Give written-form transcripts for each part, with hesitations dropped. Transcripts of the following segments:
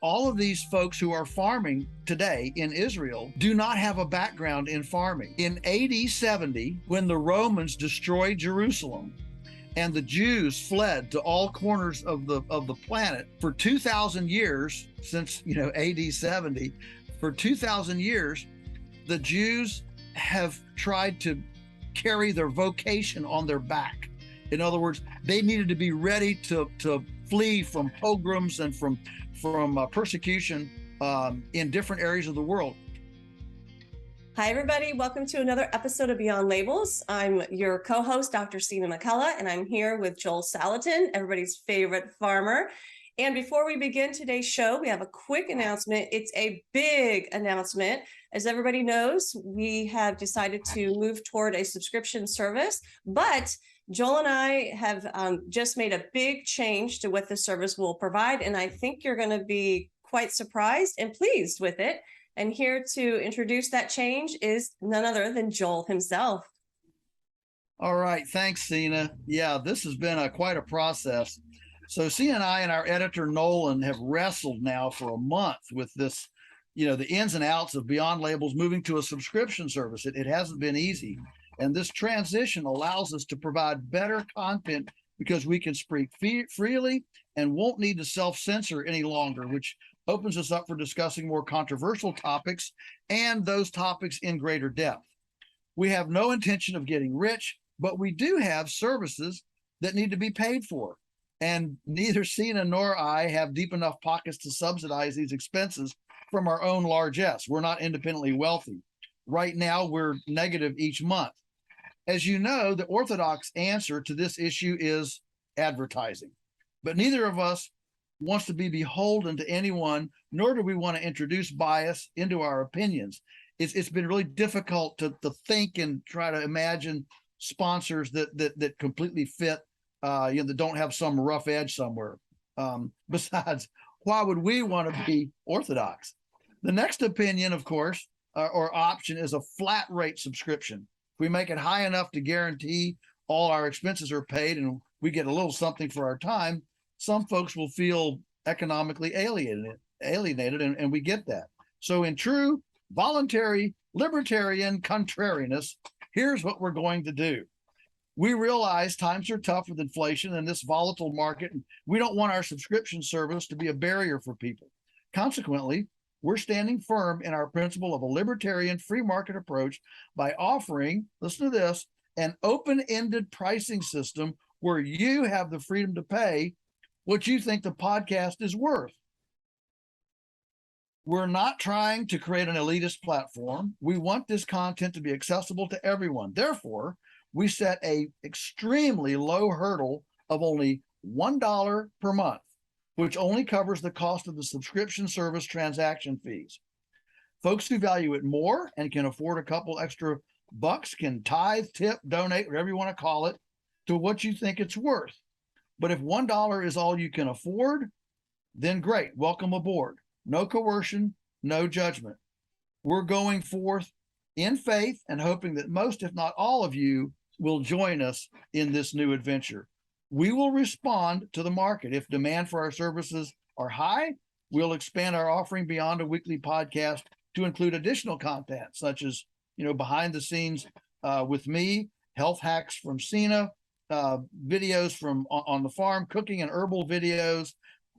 All of these folks who are farming today in Israel do not have a background in farming. In AD 70, when the Romans destroyed Jerusalem and the Jews fled to all corners of the planet for 2,000 years, since AD 70, for 2,000 years, the Jews have tried to carry their vocation on their back. In other words, they needed to be ready to flee from pogroms and from persecution in different areas of the world. Hi, everybody. Welcome to another episode of Beyond Labels. I'm your co-host, Dr. Sina, and I'm here with Joel Salatin, everybody's favorite farmer. And before we begin today's show, we have a quick announcement. It's a big announcement. As everybody knows, we have decided to move toward a subscription service, but Joel and I have just made a big change to what the service will provide, and I think you're going to be quite surprised and pleased with it. And here to introduce that change is none other than Joel himself. All right. Thanks, Sina. Yeah, this has been quite a process. So Sina and I and our editor, Nolan, have wrestled now for a month with this, the ins and outs of Beyond Labels moving to a subscription service. It hasn't been easy. And this transition allows us to provide better content because we can speak freely and won't need to self-censor any longer, which opens us up for discussing more controversial topics and those topics in greater depth. We have no intention of getting rich, but we do have services that need to be paid for. And neither Sina nor I have deep enough pockets to subsidize these expenses from our own largesse. We're not independently wealthy. Right now, we're negative each month. As you know, the orthodox answer to this issue is advertising. But neither of us wants to be beholden to anyone, nor do we want to introduce bias into our opinions. It's been really difficult to think and try to imagine sponsors that completely fit, that don't have some rough edge somewhere. Besides, why would we want to be orthodox? The next opinion, of course, or option is a flat rate subscription. If we make it high enough to guarantee all our expenses are paid and we get a little something for our time, some folks will feel economically alienated, and we get that. So in true voluntary libertarian contrariness, here's what we're going to do. We realize times are tough with inflation and this volatile market, and we don't want our subscription service to be a barrier for people. Consequently, we're standing firm in our principle of a libertarian free market approach by offering, listen to this, an open-ended pricing system where you have the freedom to pay what you think the podcast is worth. We're not trying to create an elitist platform. We want this content to be accessible to everyone. Therefore, we set an extremely low hurdle of only $1 per month, which only covers the cost of the subscription service transaction fees. Folks who value it more and can afford a couple extra bucks can tithe, tip, donate, whatever you want to call it, to what you think it's worth. But if $1 is all you can afford, then great, welcome aboard. No coercion, no judgment. We're going forth in faith and hoping that most, if not all of you, will join us in this new adventure. We will respond to the market. If demand for our services are high, we'll expand our offering beyond a weekly podcast to include additional content, such as, behind the scenes with me, health hacks from Sina, videos from on the farm, cooking and herbal videos,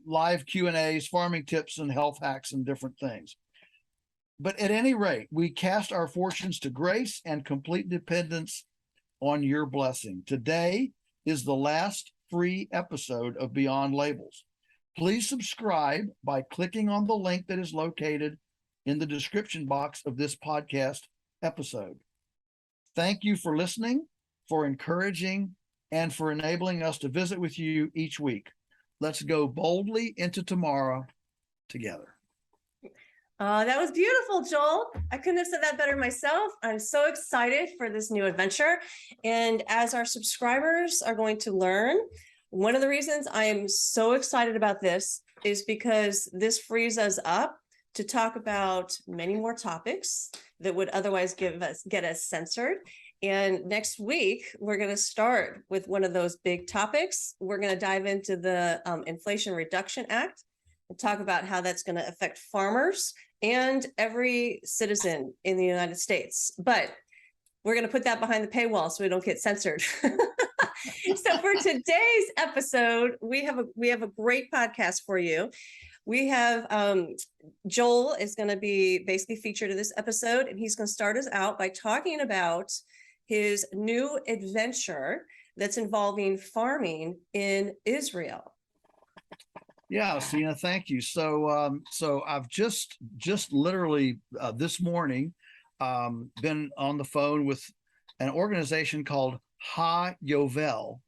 live Q&As, farming tips and health hacks and different things. But at any rate, we cast our fortunes to grace and complete dependence on your blessing. Today is the last free episode of Beyond Labels. Please subscribe by clicking on the link that is located in the description box of this podcast episode. Thank you for listening, for encouraging, and for enabling us to visit with you each week. Let's go boldly into tomorrow together. That was beautiful, Joel. I couldn't have said that better myself. I'm so excited for this new adventure. And as our subscribers are going to learn, one of the reasons I am so excited about this is because this frees us up to talk about many more topics that would otherwise get us censored. And next week, we're going to start with one of those big topics. We're going to dive into the Inflation Reduction Act. and talk about how that's going to affect farmers and every citizen in the United States. But we're going to put that behind the paywall so we don't get censored. So for today's episode, we have a great podcast for you. We have Joel is going to be basically featured in this episode, and he's going to start us out by talking about his new adventure that's involving farming in Israel. Yeah, Sina, thank you. So, so I've just literally this morning been on the phone with an organization called Ha Yovel,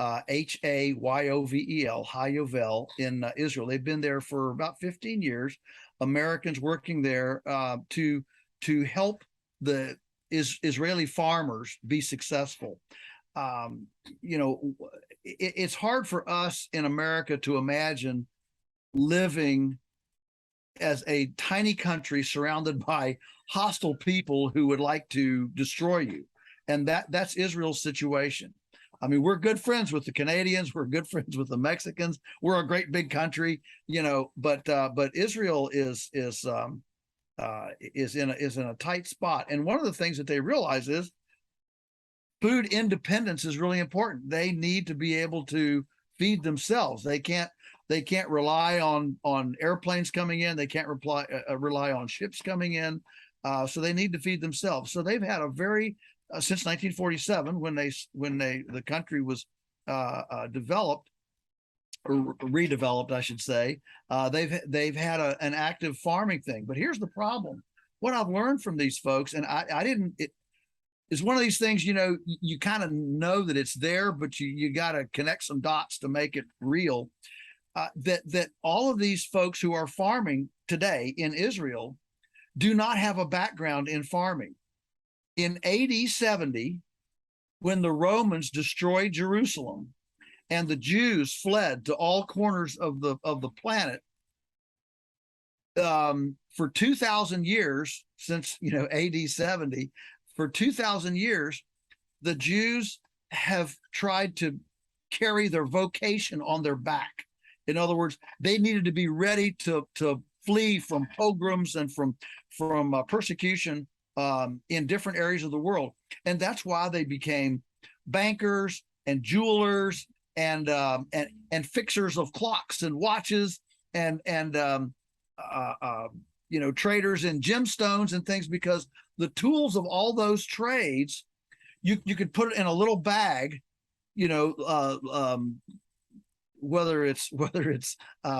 Hayovel, Ha Yovel in Israel. They've been there for about 15 years. Americans working there to help the Israeli farmers be successful. You know, it's hard for us in America to imagine living as a tiny country surrounded by hostile people who would like to destroy you. And that's Israel's situation. I mean, we're good friends with the Canadians. We're good friends with the Mexicans. We're a great big country, you know. But Israel is in a tight spot. And one of the things that they realize is food independence is really important. They need to be able to feed themselves. They can't rely on airplanes coming in. They can't rely on ships coming in. So they need to feed themselves. So they've had a very since 1947, when the country was developed or redeveloped, I should say, they've had an active farming thing. But here's the problem: what I've learned from these folks, and I didn't. It's one of these things, you know, you kind of know that it's there, but you got to connect some dots to make it real. That all of these folks who are farming today in Israel do not have a background in farming. In AD 70, when the Romans destroyed Jerusalem and the Jews fled to all corners of the planet, for 2,000 years, since, you know, AD 70, for 2,000 years, the Jews have tried to carry their vocation on their back. In other words, they needed to be ready to flee from pogroms and from persecution in different areas of the world. And that's why they became bankers and jewelers and fixers of clocks and watches and you know, traders in gemstones and things, because the tools of all those trades, you could put it in a little bag, you know, whether it's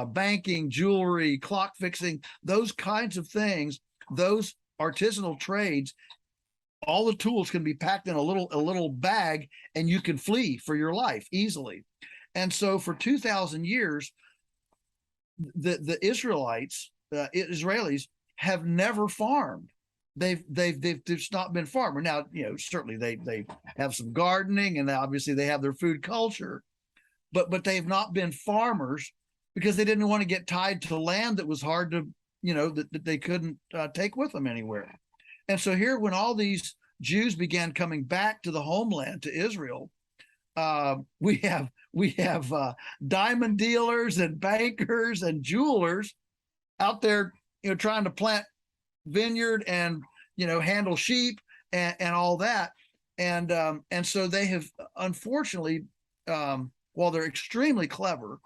banking, jewelry, clock fixing, those kinds of things, those artisanal trades, all the tools can be packed in a little bag, and you can flee for your life easily. And so for 2,000 years, the Israelites, Israelis, have never farmed. They've just not been farmer. Now, you know, certainly they have some gardening, and obviously they have their food culture, but they've not been farmers because they didn't want to get tied to land that was hard to, you know, that they couldn't take with them anywhere. And so here, when all these Jews began coming back to the homeland, to Israel, we have diamond dealers and bankers and jewelers out there, you know, trying to plant vineyard and, you know, handle sheep and all that. And so they have, unfortunately, while they're extremely clever,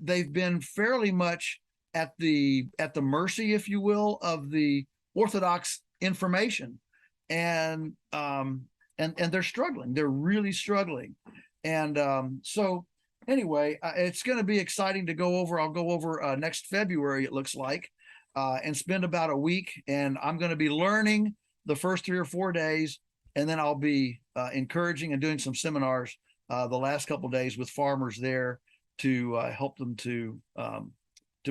they've been fairly much at the mercy, if you will, of the Orthodox information. And they're struggling. They're really struggling. And so anyway, it's going to be exciting to go over. I'll go over next February, it looks like, and spend about a week. And I'm going to be learning the first 3 or 4 days, and then I'll be encouraging and doing some seminars the last couple of days with farmers there to help them to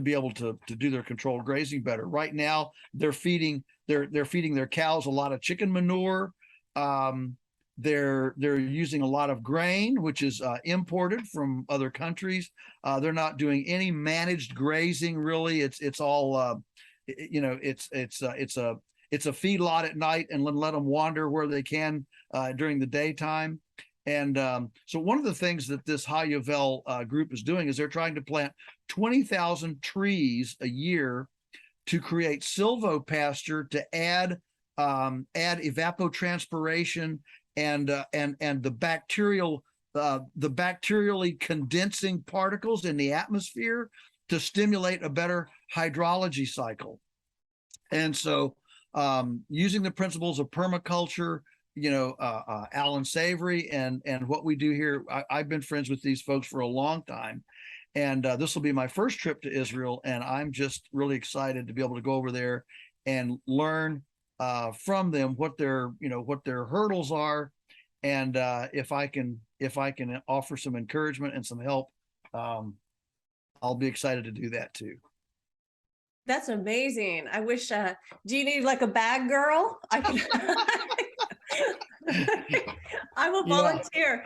be able to do their controlled grazing better. Right now, they're feeding their cows a lot of chicken manure. They're using a lot of grain, which is imported from other countries. They're not doing any managed grazing, really. It's all you know, it's a feedlot at night, and let them wander where they can during the daytime. And so one of the things that this Hayuvel group is doing is they're trying to plant 20,000 trees a year to create silvopasture to add evapotranspiration and the bacterially condensing particles in the atmosphere to stimulate a better hydrology cycle. And so using the principles of permaculture, Alan Savory and what we do here, I've been friends with these folks for a long time. And this will be my first trip to Israel. And I'm just really excited to be able to go over there and learn from them what their hurdles are. And if I can offer some encouragement and some help, I'll be excited to do that too. That's amazing. I wish, do you need like a bag girl? I can, I will volunteer.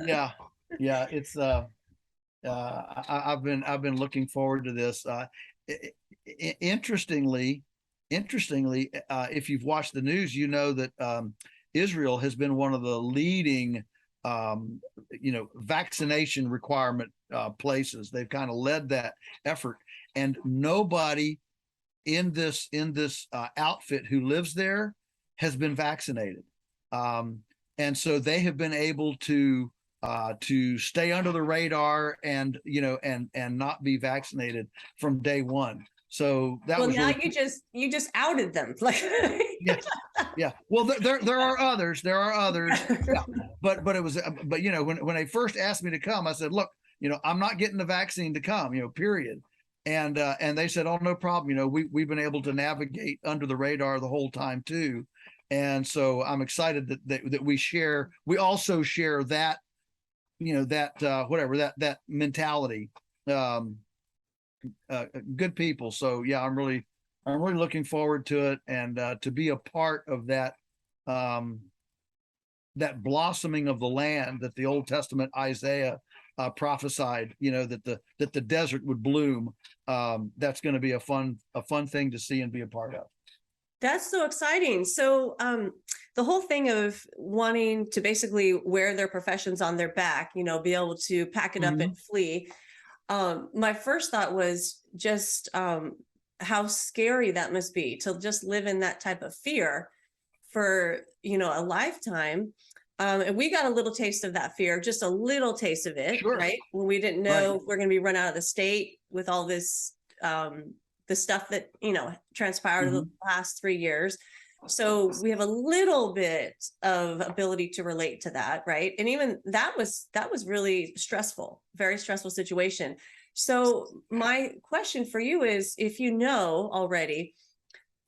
Yeah. It's, I've been looking forward to this. Interestingly, if you've watched the news, you know that Israel has been one of the leading, vaccination requirement places. They've kind of led that effort, and nobody in this outfit who lives there has been vaccinated, and so they have been able to stay under the radar and not be vaccinated from day one. So that was now really you just outed them. Like yeah. Well, there are others. Yeah. But it was when they first asked me to come, I said, look, I'm not getting the vaccine to come, period. And they said, oh, no problem. We've been able to navigate under the radar the whole time too. And so I'm excited that we also share that, that mentality. Good people. So yeah, I'm really looking forward to it, and to be a part of that that blossoming of the land that the Old Testament Isaiah prophesied, that the desert would bloom. That's going to be a fun thing to see and be a part of. That's so exciting. So the whole thing of wanting to basically wear their professions on their back, be able to pack it up and flee. My first thought was just how scary that must be to just live in that type of fear for, a lifetime. And we got a little taste of that fear, just a little taste of it, Sure. Right? When we didn't know if we're going to be run out of the state with all this, the stuff that, transpired over the last 3 years. So we have a little bit of ability to relate to that, right? And even that was really stressful, very stressful situation. So my question for you is, if you know already,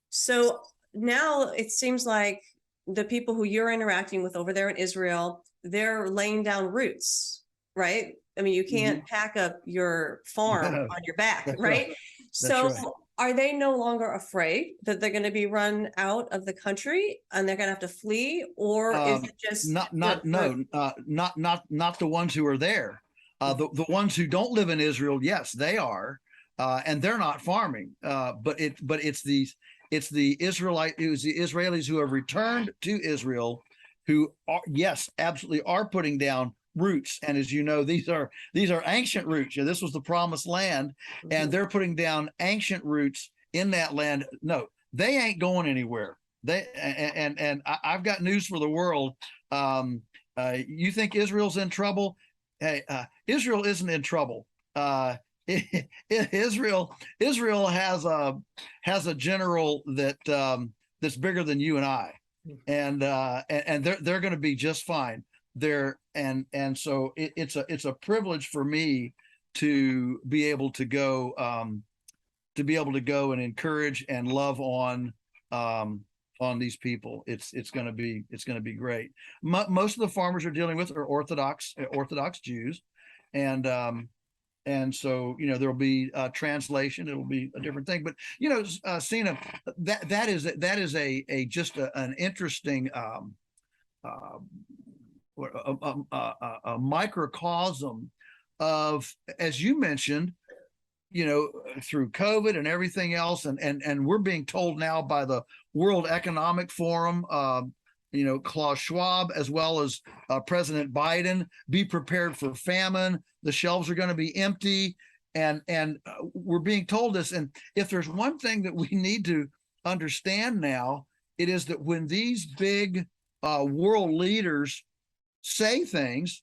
so now it seems like the people who you're interacting with over there in Israel, they're laying down roots, right? I mean, you can't pack up your farm on your back, right? So are they no longer afraid that they're going to be run out of the country and they're going to have to flee, or is it just not the ones who are there? The ones who don't live in Israel, yes, they are, and they're not farming. But it's the Israelis who have returned to Israel, who are, yes, absolutely are putting down roots. And as you know, these are ancient roots. This was the promised land, and they're putting down ancient roots in that land. No, they ain't going anywhere. I've got news for the world. You think Israel's in trouble? Hey, Israel isn't in trouble. Israel has a general that's bigger than you and I, and they're going to be just fine. So it's a privilege for me to be able to go and encourage and love on these people. It's going to be great. Most of the farmers are dealing with are Orthodox Jews, and so there'll be translation. It'll be a different thing, but Sina, that is just an interesting a microcosm of, as you mentioned, through COVID and everything else, and we're being told now by the World Economic Forum Klaus Schwab, as well as President Biden. Be prepared for famine. The shelves are going to be empty, and we're being told this. And if there's one thing that we need to understand now, it is that when these big world leaders say things,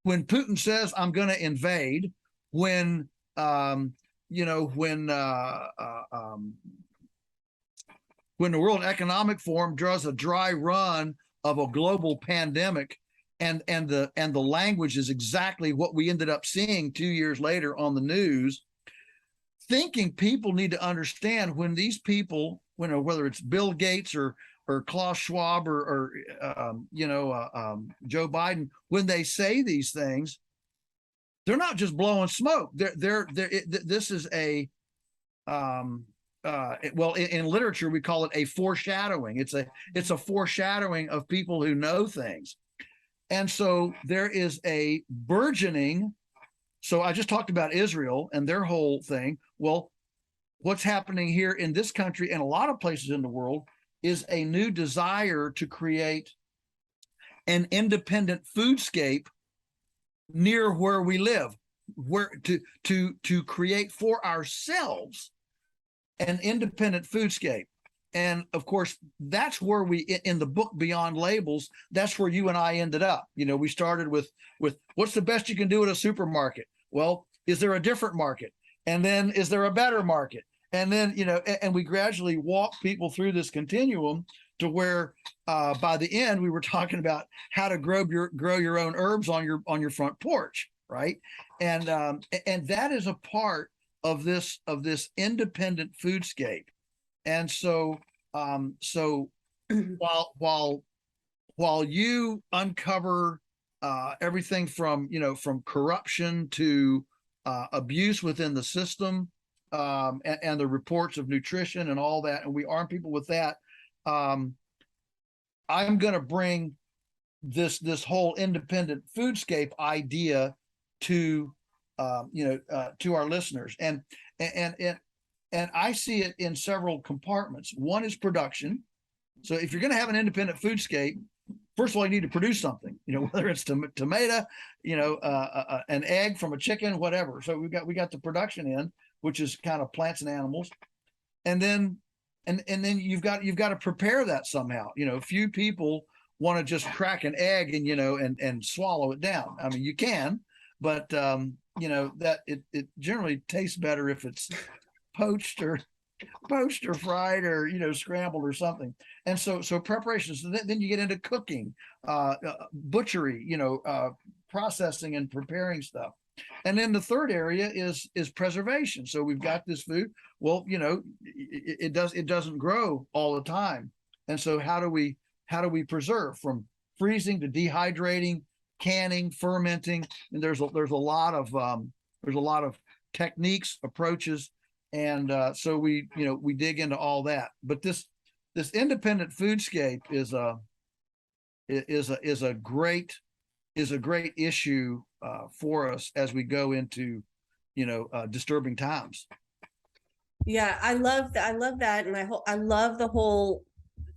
when Putin says, "I'm going to invade," when when the World Economic Forum draws a dry run of a global pandemic, and the language is exactly what we ended up seeing 2 years later on the news, thinking people need to understand when these people, whether it's Bill Gates or Klaus Schwab or Joe Biden, when they say these things, they're not just blowing smoke. This is a in literature we call it a foreshadowing. It's a foreshadowing of people who know things, and so there is a burgeoning. So I just talked about Israel and their whole thing. Well, what's happening here in this country and a lot of places in the world is a new desire to create an independent foodscape near where we live, where to create for ourselves an independent foodscape. And of course, that's where we, in the book Beyond Labels, that's where you and I ended up. We started with what's the best you can do at a supermarket? Well, is there a different market? And then is there a better market? And then, and we gradually walk people through this continuum to where by the end we were talking about how to grow your own herbs on your front porch, right? And that is a part of this independent foodscape. And so while you uncover everything from corruption to abuse within the system, and the reports of nutrition and all that, and we arm people with that, I'm going to bring this whole independent foodscape idea to to our listeners, and I see it in several compartments. One is production. So if you're going to have an independent foodscape, first of all, you need to produce something, whether it's tomato, an egg from a chicken, whatever. So we got the production in, which is kind of plants and animals. And then you've got to prepare that somehow. Few people want to just crack an egg and swallow it down. I mean, you can, but that it generally tastes better if it's poached or fried or scrambled or something. And so preparations. So then you get into cooking, butchery, processing and preparing stuff. And then the third area is preservation. So we've got this food. Well, it doesn't grow all the time. And so how do we preserve, from freezing to dehydrating, canning, fermenting? And there's a lot of techniques, approaches. And so we dig into all that. But this independent foodscape is a great issue for us as we go into disturbing times. Yeah, I love that, and I love the whole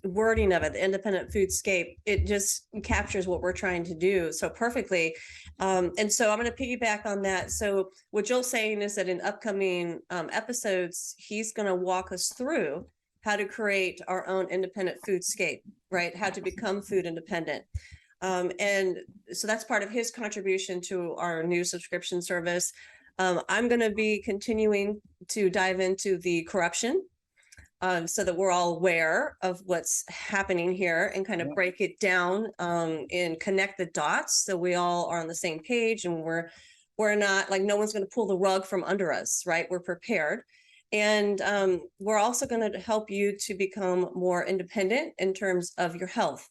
wording of it, the independent foodscape. It just captures what we're trying to do so perfectly. And so I'm going to piggyback on that. So what Joel's saying is that in upcoming episodes, he's going to walk us through how to create our own independent foodscape, right? How to become food independent. And so that's part of his contribution to our new subscription service. I'm going to be continuing to dive into the corruption, so that we're all aware of what's happening here and kind of break it down and connect the dots so we all are on the same page, and we're not like, no one's going to pull the rug from under us, right? We're prepared. And we're also going to help you to become more independent in terms of your health.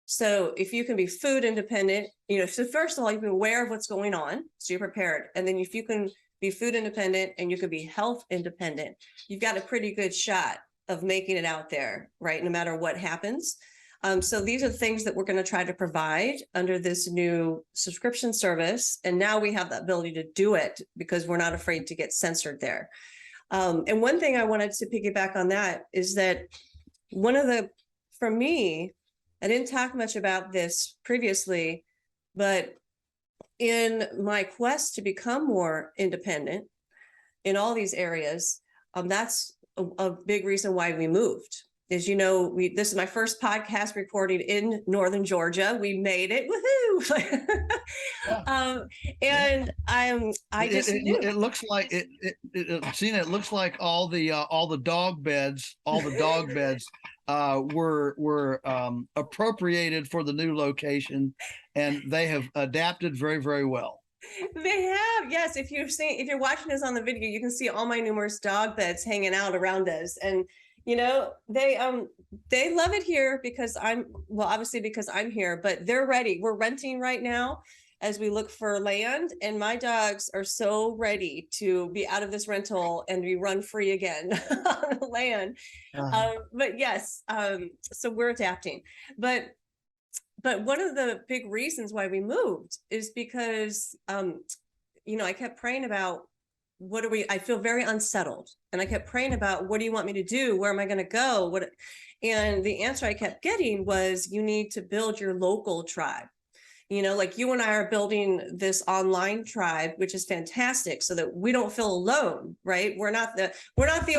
So if you can be food independent, so first of all, you can be aware of what's going on, so you're prepared. And then if you can be food independent and you can be health independent, you've got a pretty good shot of making it out there, right? No matter what happens. So these are the things that we're going to try to provide under this new subscription service. And now we have the ability to do it because we're not afraid to get censored there. And one thing I wanted to piggyback on that is that for me, I didn't talk much about this previously, but in my quest to become more independent in all these areas, that's a big reason why we moved. As you know, this is my first podcast recording in Northern Georgia. We made it, woohoo! Yeah. And I just knew. It looks like Sina, it looks like all the dog beds, were appropriated for the new location, and they have adapted very, very well. They have, yes. If you're watching this on the video, you can see all my numerous dog beds hanging out around us. And they love it here because obviously because I'm here, but they're ready. We're renting right now as we look for land, and my dogs are so ready to be out of this rental and be run free again on the land. But yes, so we're adapting. But one of the big reasons why we moved is because I kept praying about I feel very unsettled, and I kept praying about, what do you want me to do? Where am I going to go? And the answer I kept getting was, you need to build your local tribe. Like you and I are building this online tribe, which is fantastic, so that we don't feel alone, right? We're not the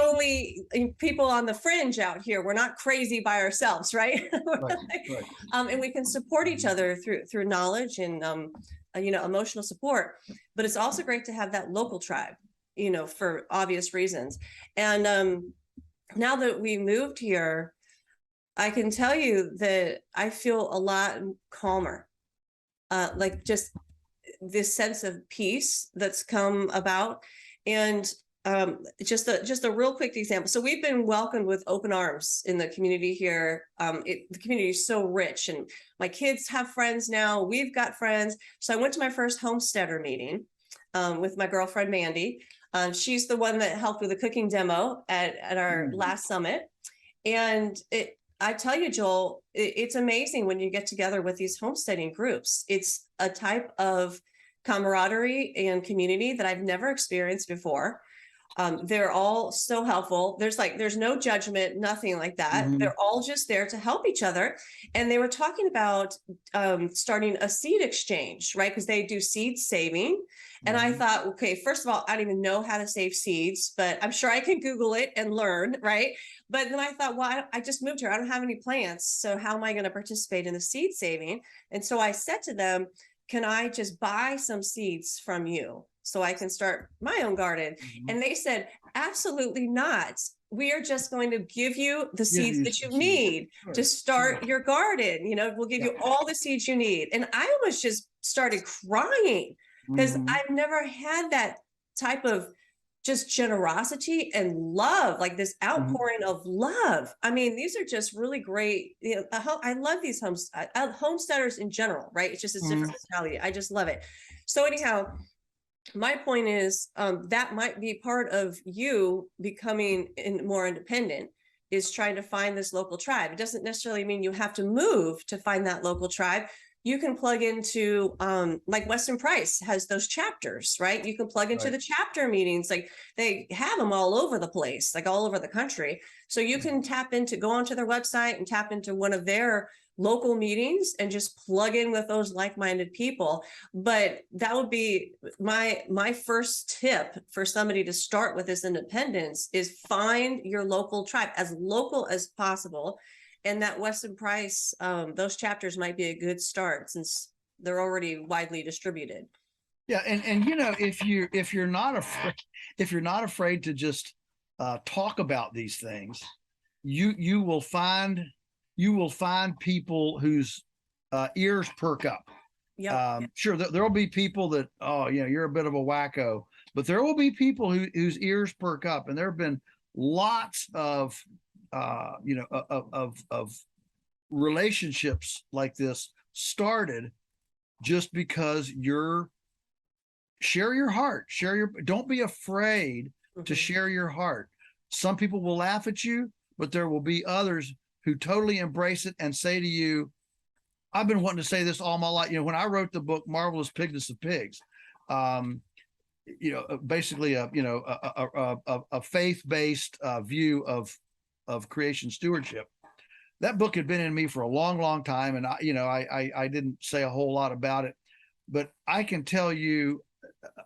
only people on the fringe out here. We're not crazy by ourselves, right? Right. And we can support each other through knowledge and emotional support. But it's also great to have that local tribe, for obvious reasons. And now that we moved here, I can tell you that I feel a lot calmer. Like just this sense of peace that's come about. And just a real quick example. So we've been welcomed with open arms in the community here. The community is so rich, and my kids have friends now. We've got friends. So I went to my first homesteader meeting with my girlfriend, Mandy. She's the one that helped with the cooking demo at our last summit. And I tell you, Joel, it's amazing when you get together with these homesteading groups. It's a type of camaraderie and community that I've never experienced before. They're all so helpful. There's no judgment, nothing like that. Mhm. They're all just there to help each other. And they were talking about starting a seed exchange, right? Because they do seed saving. And I thought, okay, first of all, I don't even know how to save seeds, but I'm sure I can Google it and learn, right? But then I thought, well, I just moved here. I don't have any plants. So how am I going to participate in the seed saving? And so I said to them, can I just buy some seeds from you so I can start my own garden? And they said, absolutely not. We are just going to give you the seeds that you need to start your garden. We'll give you all the seeds you need. And I almost just started crying because I've never had that type of just generosity and love, like this outpouring of love. I mean, these are just really great. I love these homesteaders in general, right? It's just a different mentality. I just love it. So anyhow, my point is that might be part of you becoming more independent, is trying to find this local tribe. It doesn't necessarily mean you have to move to find that local tribe. You can plug into like Weston Price has those chapters, right? You can plug into the chapter meetings. Like they have them all over the place, like all over the country. So you can go onto their website and tap into one of their local meetings and just plug in with those like-minded people. But that would be my first tip for somebody to start with this independence, is find your local tribe, as local as possible. And that Weston Price, those chapters might be a good start since they're already widely distributed. Yeah, and if you're not afraid to just talk about these things, you will find people whose ears perk up. Sure, there'll be people that, you're a bit of a wacko, but there will be people whose ears perk up, and there have been lots of relationships like this started just because share your heart, don't be afraid to share your heart. Some people will laugh at you, but there will be others who totally embrace it and say to you, I've been wanting to say this all my life. When I wrote the book Marvelous Pigness of Pigs, basically a faith-based view of creation stewardship. that book had been in me for a long, long time. And I didn't say a whole lot about it, but I can tell you,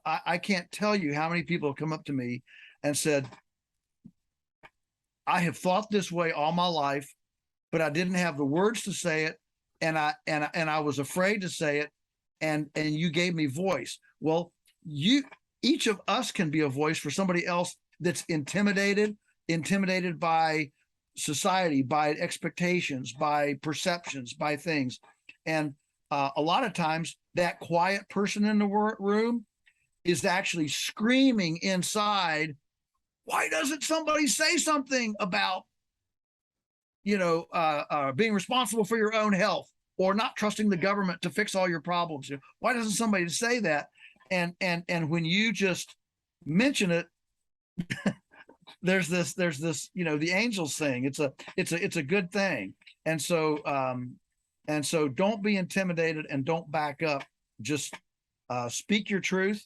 I can't tell you how many people have come up to me and said, I have thought this way all my life, but I didn't have the words to say it. And I was afraid to say it. And you gave me voice. Well, each of us can be a voice for somebody else that's intimidated by society, by expectations, by perceptions, by things. And a lot of times that quiet person in the room is actually screaming inside, why doesn't somebody say something about, being responsible for your own health, or not trusting the government to fix all your problems? Why doesn't somebody say that? And when you just mention it, there's this, the angels sing. It's a good thing. And so don't be intimidated and don't back up. Just speak your truth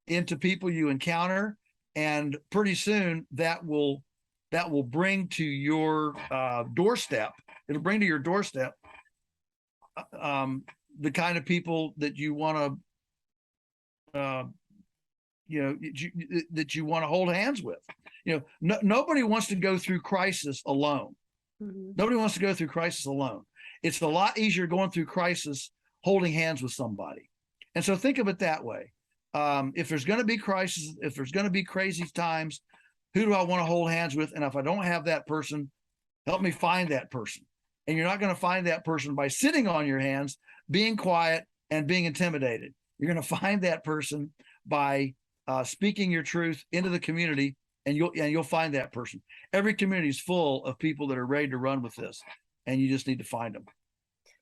into people you encounter, and pretty soon that will bring to your doorstep. It'll bring to your doorstep the kind of people that you want to that you want to hold hands with. Nobody wants to go through crisis alone. Mm-hmm. Nobody wants to go through crisis alone. It's a lot easier going through crisis holding hands with somebody. And so think of it that way. If there's going to be crisis, if there's going to be crazy times, who do I want to hold hands with? And if I don't have that person, help me find that person. And you're not going to find that person by sitting on your hands, being quiet, and being intimidated. You're going to find that person by speaking your truth into the community, and you'll find that person. Every community is full of people that are ready to run with this, and you just need to find them.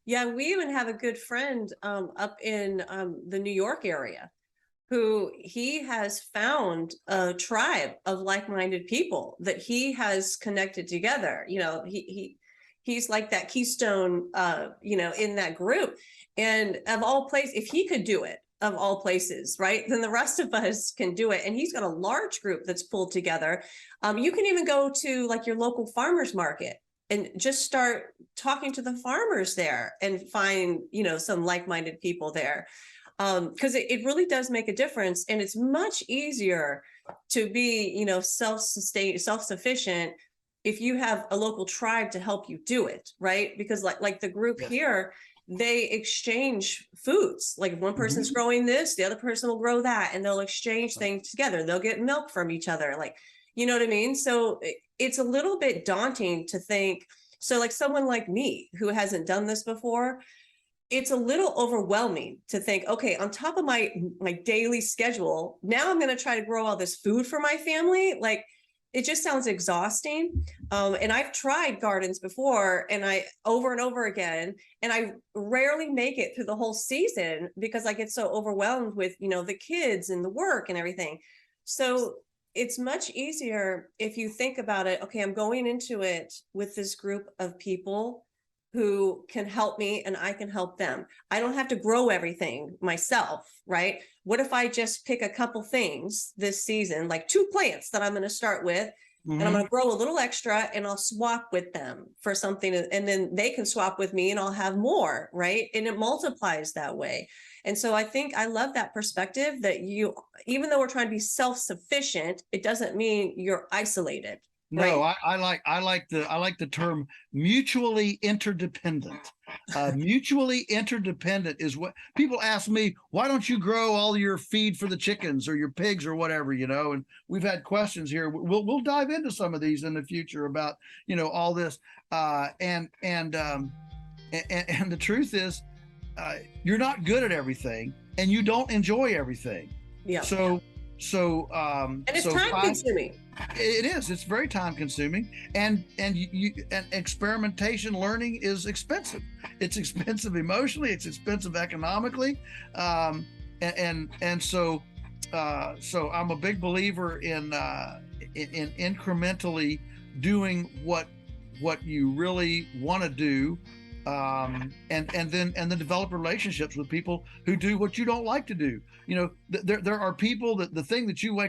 Yeah, we even have a good friend up in the New York area who he has found a tribe of like-minded people that he has connected together. He's like that keystone, in that group. And of all places, if he could do it, of all places, right, then the rest of us can do it. And he's got a large group that's pulled together. You can even go to like your local farmers market and just start talking to the farmers there and find, some like-minded people there. Because it really does make a difference. And it's much easier to be, self-sufficient if you have a local tribe to help you do it, right? Because like the group here, they exchange foods. Like if one person's mm-hmm. growing this, the other person will grow that, and they'll exchange things together. They'll get milk from each other. Like, you know what I mean? So it's a little bit daunting to think. So like someone like me who hasn't done this before, it's a little overwhelming to think, okay, on top of my daily schedule, now I'm going to try to grow all this food for my family. Like, it just sounds exhausting. And I've tried gardens before, and I over and over again, and I rarely make it through the whole season because I get so overwhelmed with, the kids and the work and everything. So it's much easier if you think about it. Okay, I'm going into it with this group of people who can help me and I can help them. I don't have to grow everything myself, right? What if I just pick a couple things this season, like 2 plants that I'm going to start with, mm-hmm. and I'm going to grow a little extra, and I'll swap with them for something, and then they can swap with me and I'll have more, right? And it multiplies that way. And so I think I love that perspective that even though we're trying to be self-sufficient, it doesn't mean you're isolated. No, right. I like the term mutually interdependent. Mutually interdependent is what people ask me. Why don't you grow all your feed for the chickens or your pigs or whatever? And we've had questions here. We'll dive into some of these in the future about all this. And the truth is, you're not good at everything, and you don't enjoy everything. Yeah. So and it's time consuming. It is. It's very time consuming, and experimentation learning is expensive. It's expensive emotionally. It's expensive economically, and so I'm a big believer in incrementally doing what you really want to do, and then develop relationships with people who do what you don't like to do. There are people that the thing that you wake